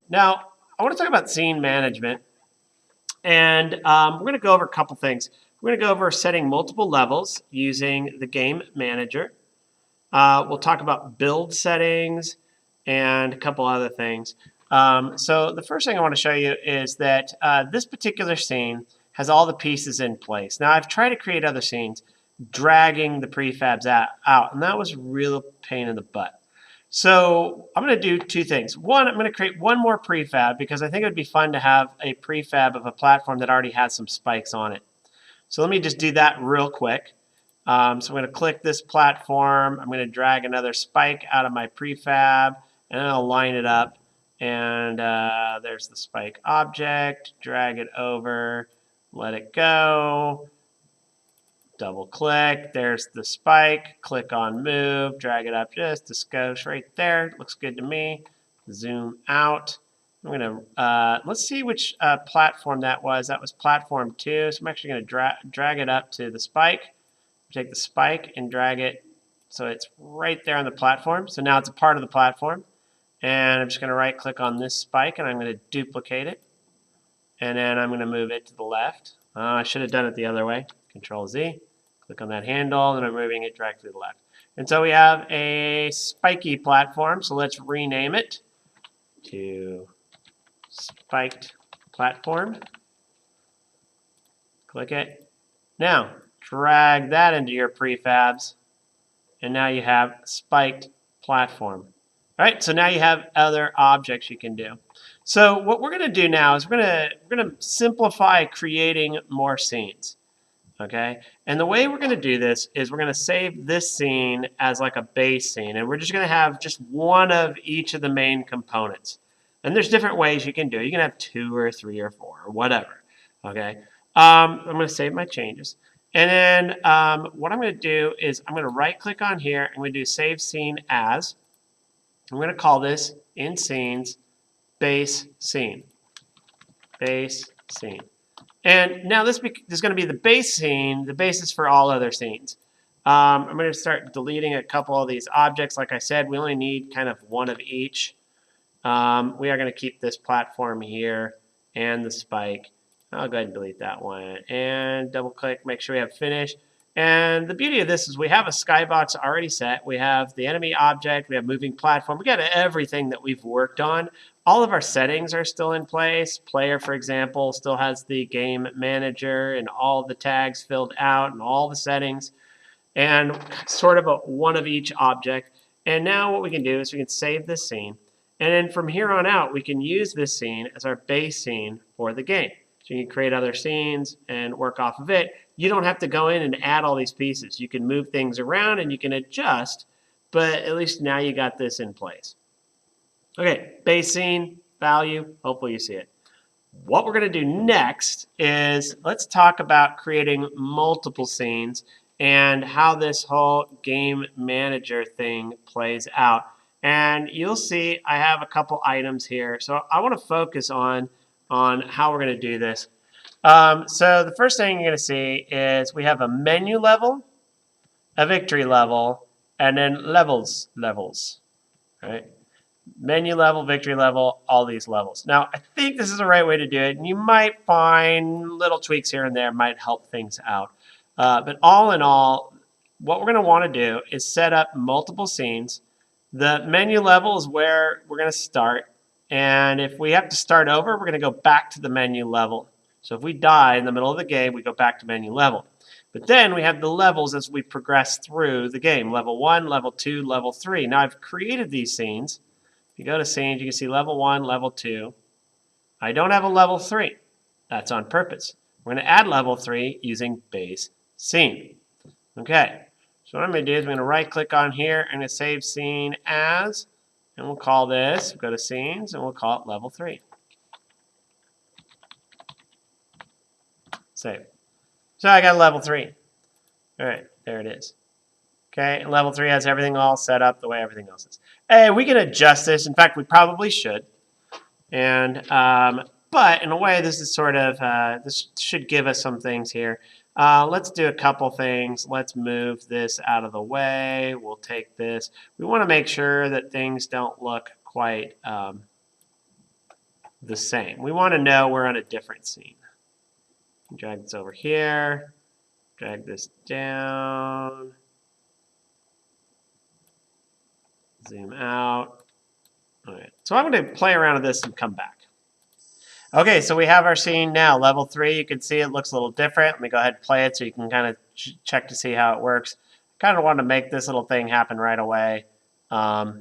Now, I want to talk about scene management, and we're going to go over a couple things. We're going to go over setting multiple levels using the game manager. We'll talk about build settings and a couple other things. So the first thing I want to show you is that this particular scene has all the pieces in place. Now, I've tried to create other scenes dragging the prefabs out, and that was a real pain in the butt. So I'm going to do two things. One, I'm going to create one more prefab because I think it would be fun to have a prefab of a platform that already has some spikes on it. So let me just do that real quick. So I'm going to click this platform. I'm going to drag another spike out of my prefab, and I'll line it up. And there's the spike object. Drag it over, let it go. Double click, there's the spike, click on move, drag it up just a skosh right there. Looks good to me. Zoom out. I'm gonna, let's see which platform that was. That was platform 2. So I'm actually gonna drag it up to the spike. Take the spike and drag it so it's right there on the platform. So now it's a part of the platform. And I'm just gonna right click on this spike and I'm gonna duplicate it. And then I'm gonna move it to the left. I should have done it the other way. Control Z. Click on that handle, and I'm moving it directly to the left. And so we have a spiky platform, so let's rename it to spiked platform. Click it. Now, drag that into your prefabs, and now you have spiked platform. All right, so now you have other objects you can do. So what we're going to do now is we're going to simplify creating more scenes. Okay, and the way we're going to do this is we're going to save this scene as like a base scene, and we're just going to have just one of each of the main components. And there's different ways you can do it. You can have 2 or 3 or 4 or whatever. Okay, I'm going to save my changes. And then what I'm going to do is I'm going to right click on here. I'm going to do save scene as. I'm going to call this in scenes base scene. Base scene. And now this is going to be the base scene, the basis for all other scenes. I'm going to start deleting a couple of these objects. Like I said, we only need kind of one of each. We are going to keep this platform here and the spike. I'll go ahead and delete that one. And double click, make sure we have finish. And the beauty of this is we have a skybox already set. We have the enemy object. We have moving platform. We got everything that we've worked on. All of our settings are still in place. Player, for example, still has the game manager and all the tags filled out and all the settings and sort of a one of each object. And now what we can do is we can save this scene. And then from here on out, we can use this scene as our base scene for the game. So you can create other scenes and work off of it. You don't have to go in and add all these pieces. You can move things around and you can adjust, but at least now you got this in place. Okay, base scene, value, hopefully you see it. What we're going to do next is let's talk about creating multiple scenes and how this whole game manager thing plays out. And you'll see I have a couple items here. So I want to focus on how we're going to do this. So the first thing you're going to see is we have a menu level, a victory level, and then levels. Right? Menu level, victory level, all these levels. Now, I think this is the right way to do it, and you might find little tweaks here and there might help things out. But all in all, what we're going to want to do is set up multiple scenes. The menu level is where we're going to start, and if we have to start over, we're going to go back to the menu level. So if we die in the middle of the game, we go back to menu level. But then we have the levels as we progress through the game. Level 1, level 2, level 3. Now I've created these scenes. If you go to scenes, you can see level 1, level 2. I don't have a level 3. That's on purpose. We're going to add level 3 using base scene. Okay, so what I'm going to do is I'm going to right click on here and to save scene as, and we'll call this, go to scenes, and we'll call it level 3. Save. So I got level 3. All right, there it is. Okay, and level 3 has everything all set up the way everything else is. And we can adjust this. In fact, we probably should. And but in a way, this is sort of this should give us some things here. Let's do a couple things. Let's move this out of the way. We'll take this. We want to make sure that things don't look quite the same. We want to know we're on a different scene. Drag this over here. Drag this down. Zoom out. All right. So I'm going to play around with this and come back. Okay, so we have our scene now. Level 3, you can see it looks a little different. Let me go ahead and play it so you can kind of check to see how it works. Kind of want to make this little thing happen right away. Oh,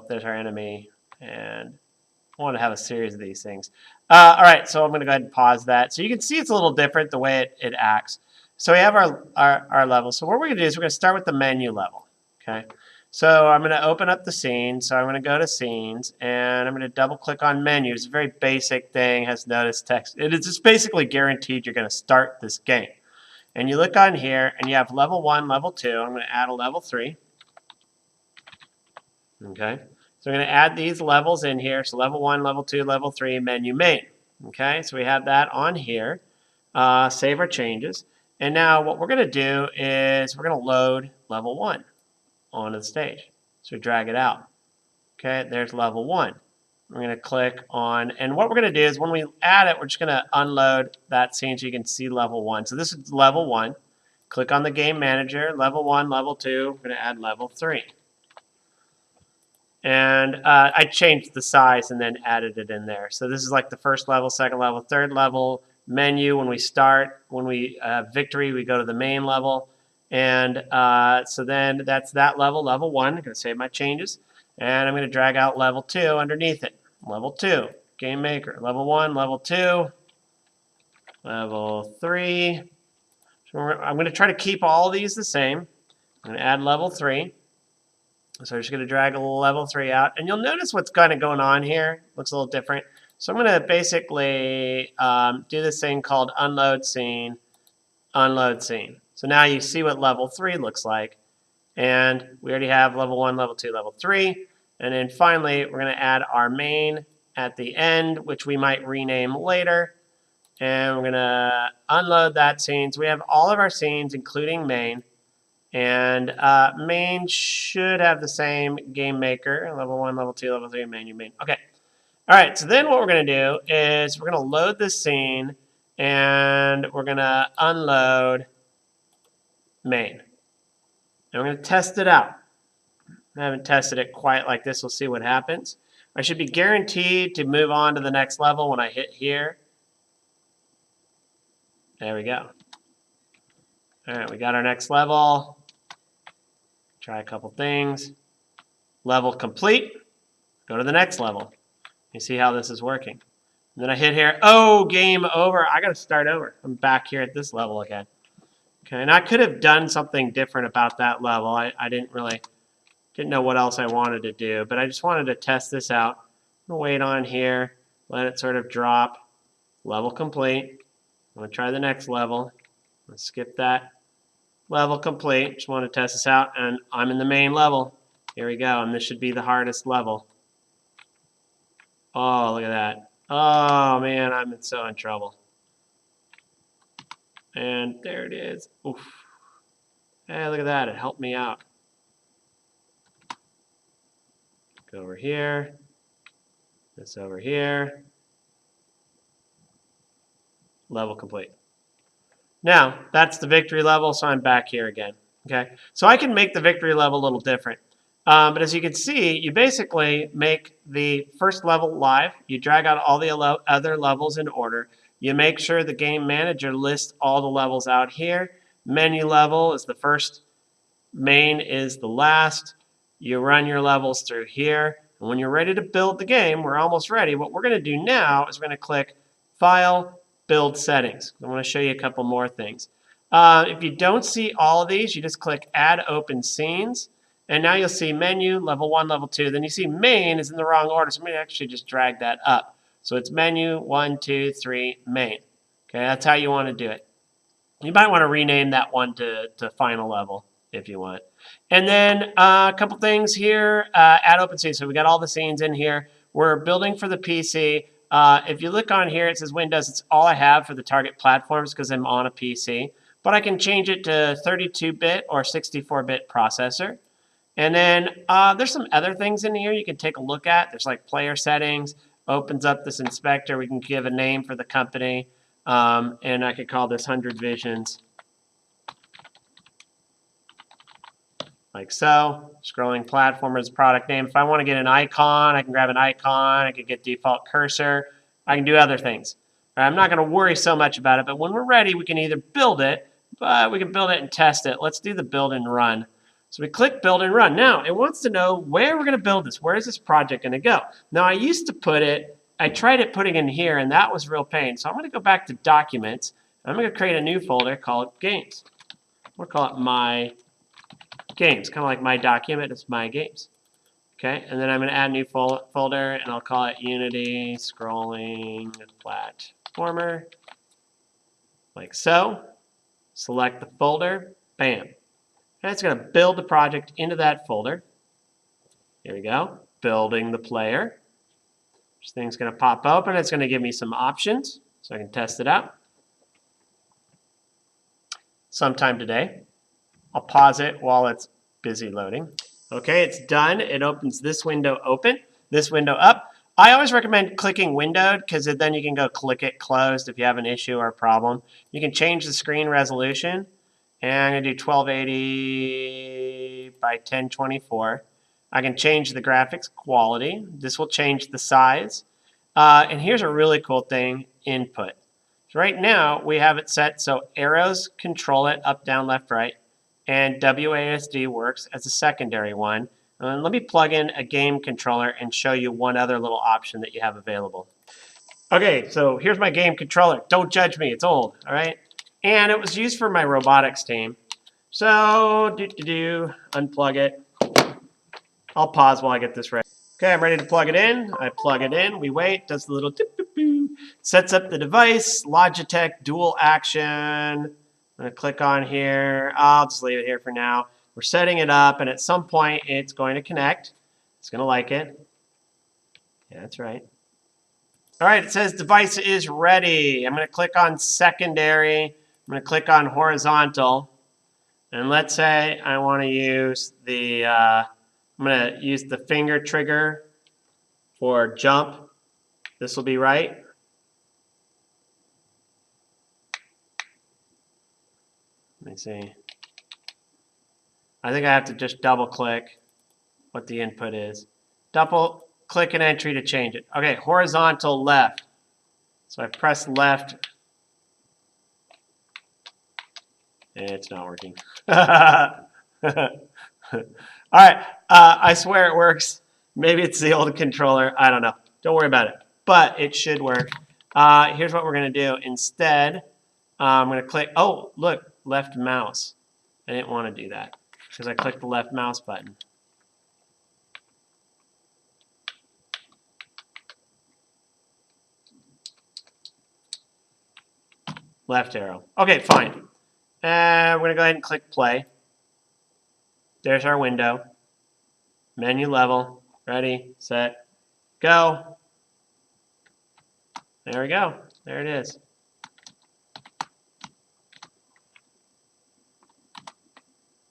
there's our enemy. And I want to have a series of these things. All right, so I'm going to go ahead and pause that. So you can see it's a little different the way it acts. So we have our level. So what we're going to do is we're going to start with the menu level. Okay. So I'm going to open up the scene. So I'm going to go to scenes and I'm going to double click on menu. It's a very basic thing, has notice text. It is just basically guaranteed you're going to start this game. And you look on here and you have level 1, level 2. I'm going to add a level 3. Okay. So we're going to add these levels in here. So level 1, level 2, level 3, menu main. Okay. So we have that on here. Save our changes. And now what we're going to do is we're going to load level 1 onto the stage. So we drag it out. Okay, there's level 1. We're going to click on, and what we're going to do is when we add it, we're just going to unload that scene so you can see level 1. So this is level 1. Click on the game manager, level 1, level 2. We're going to add level 3. And I changed the size and then added it in there. So this is like the first level, second level, third level menu. When we start, when we have victory, we go to the main level. And so then that's that level, level 1. I'm going to save my changes. And I'm going to drag out level 2 underneath it. Level 2, Game Maker. Level 1, level 2, level 3. So I'm going to try to keep all these the same. I'm going to add level 3. So I'm just going to drag a level 3 out. And you'll notice what's kind of going on here. Looks a little different. So I'm going to basically do this thing called unload scene, unload scene. So now you see what level 3 looks like. And we already have level 1, level 2, level 3. And then finally, we're going to add our main at the end, which we might rename later. And we're going to unload that scene. So we have all of our scenes, including main. And main should have the same game maker, level 1, level 2, level 3, menu main. Okay. All right, so then what we're going to do is we're going to load this scene, and we're going to unload main. And we're going to test it out. I haven't tested it quite like this. We'll see what happens. I should be guaranteed to move on to the next level when I hit here. There we go. All right, we got our next level. Try a couple things. Level complete. Go to the next level. You see how this is working. And then I hit here. Oh, game over. I got to start over. I'm back here at this level again. Okay, and I could have done something different about that level. I didn't know what else I wanted to do, but I just wanted to test this out. I'm going to wait on here, let it sort of drop. Level complete. I'm going to try the next level. Let's skip that. Level complete. Just want to test this out, and I'm in the main level. Here we go, and this should be the hardest level. Oh, look at that. Oh, man, I'm so in trouble. And there it is. Oof. Hey, look at that. It helped me out. Go over here. This over here. Level complete. Now, that's the victory level, so I'm back here again. Okay, so I can make the victory level a little different. But as you can see, you basically make the first level live. You drag out all the other levels in order. You make sure the game manager lists all the levels out here. Menu level is the first. Main is the last. You run your levels through here. And when you're ready to build the game, we're almost ready. What we're going to do now is we're going to click File, Build Settings. I want to show you a couple more things. If you don't see all of these, you just click Add Open Scenes. And now you'll see Menu, Level 1, Level 2. Then you see Main is in the wrong order, so I'm going to actually just drag that up. So it's Menu, 1, 2, 3, Main. Okay, that's how you want to do it. You might want to rename that one to Final Level if you want. And then a couple things here, add open scenes. So we got all the scenes in here. We're building for the PC. If you look on here, it says Windows. It's all I have for the target platforms because I'm on a PC. But I can change it to 32-bit or 64-bit processor. And then there's some other things in here you can take a look at. There's like player settings. opens up this inspector. We can give a name for the company, and I could call this 100 Visions, like so. Scrolling platform is product name. If I want to get an icon, I can grab an icon. I can get default cursor. I can do other things. I'm not going to worry so much about it, but when we're ready, we can either build it, but we can build it and test it. Let's do the build and run. So we click build and run. Now, it wants to know where we're going to build this. Where is this project going to go? Now, I used to put it, I tried it putting in here, and that was real pain. So I'm going to go back to Documents. I'm going to create a new folder called Games. We'll call it My Games, kind of like My Document. It's My Games. Okay, and then I'm going to add a new folder, and I'll call it Unity Scrolling Platformer, like so. Select the folder, bam. And it's going to build the project into that folder. Here we go, building the player. This thing's going to pop open. It's going to give me some options, so I can test it out sometime today. I'll pause it while it's busy loading. Okay, it's done. It opens this window open, this window up. I always recommend clicking windowed because then you can go click it closed if you have an issue or a problem. You can change the screen resolution, and I'm going to do 1280 by 1024. I can change the graphics quality. This will change the size. And here's a really cool thing, input. So right now we have it set so arrows control it up, down, left, right, and WASD works as a secondary one. Let me plug in a game controller and show you one other little option that you have available. Okay, so here's my game controller. Don't judge me, it's old, all right? And it was used for my robotics team. So, unplug it. I'll pause while I get this ready. Okay, I'm ready to plug it in. I plug it in, we wait, does the little dip-dip-doo. Sets up the device, Logitech dual action. I'm gonna click on here. I'll just leave it here for now. We're setting it up, and at some point, it's going to connect. It's going to like it. Yeah, that's right. All right, it says device is ready. I'm going to click on secondary. I'm going to click on horizontal. And let's say I want to use the, I'm going to use the finger trigger for jump. This will be right. Let me see. I think I have to just double click what the input is. Double click an entry to change it. Okay, horizontal left. So I press left. And it's not working. All right, I swear it works. Maybe it's the old controller. I don't know. Don't worry about it. But it should work. Here's what we're going to do. Instead, I'm going to click, oh, look, left mouse. I didn't want to do that because I clicked the left mouse button. Left arrow. Okay, fine. We're going to go ahead and click play. There's our window. Menu level. Ready, set, go. There we go. There it is.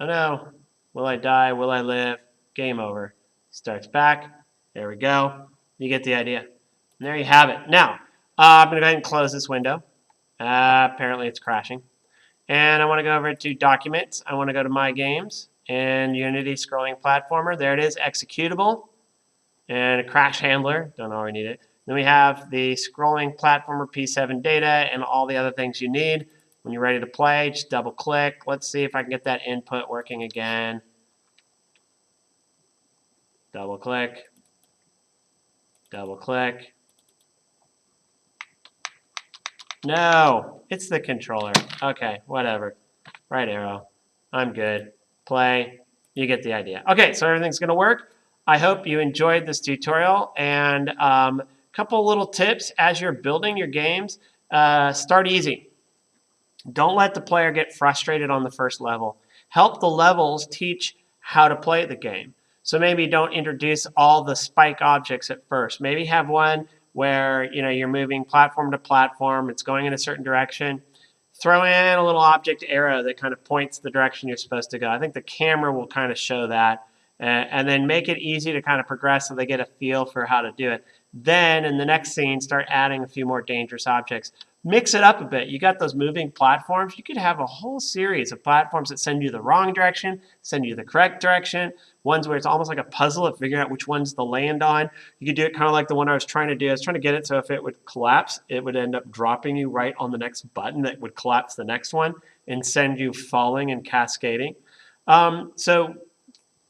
Oh no. Will I die? Will I live? Game over. Starts back. There we go. You get the idea. And there you have it. Now, I'm going to go ahead and close this window. Apparently it's crashing. And I want to go over to Documents. I want to go to My Games and Unity Scrolling Platformer. There it is, Executable. And a crash handler. Don't already need it. Then we have the Scrolling Platformer P7 data and all the other things you need. When you're ready to play, just double click. Let's see if I can get that input working again. Double click. Double click. No, it's the controller. Okay, whatever. Right arrow. I'm good. Play. You get the idea. Okay, so everything's going to work. I hope you enjoyed this tutorial. And a couple little tips as you're building your games. Start easy. Don't let the player get frustrated on the first level. Help the levels teach how to play the game. So maybe don't introduce all the spike objects at first. Maybe have one where you're moving platform to platform. It's going in a certain direction. Throw in a little object arrow that kind of points the direction you're supposed to go. I think the camera will kind of show that. and then make it easy to kind of progress so they get a feel for how to do it. Then in the next scene, start adding a few more dangerous objects. Mix it up a bit. You got those moving platforms. You could have a whole series of platforms that send you the wrong direction, send you the correct direction, ones where it's almost like a puzzle of figuring out which ones to land on. You could do it kind of like the one I was trying to do. I was trying to get it so if it would collapse, it would end up dropping you right on the next button that would collapse the next one and send you falling and cascading. So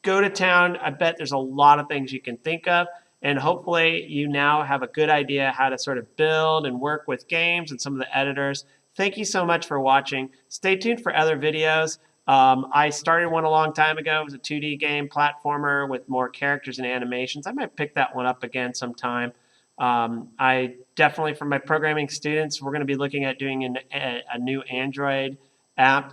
go to town. I bet there's a lot of things you can think of. And hopefully you now have a good idea how to sort of build and work with games and some of the editors. Thank you so much for watching. Stay tuned for other videos. I started one a long time ago. It was a 2D game platformer with more characters and animations. I might pick that one up again sometime. I definitely, for my programming students, we're going to be looking at doing a new Android app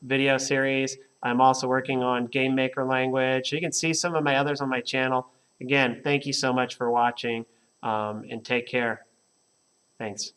video series. I'm also working on Game Maker language. You can see some of my others on my channel. Again, thank you so much for watching, and take care. Thanks.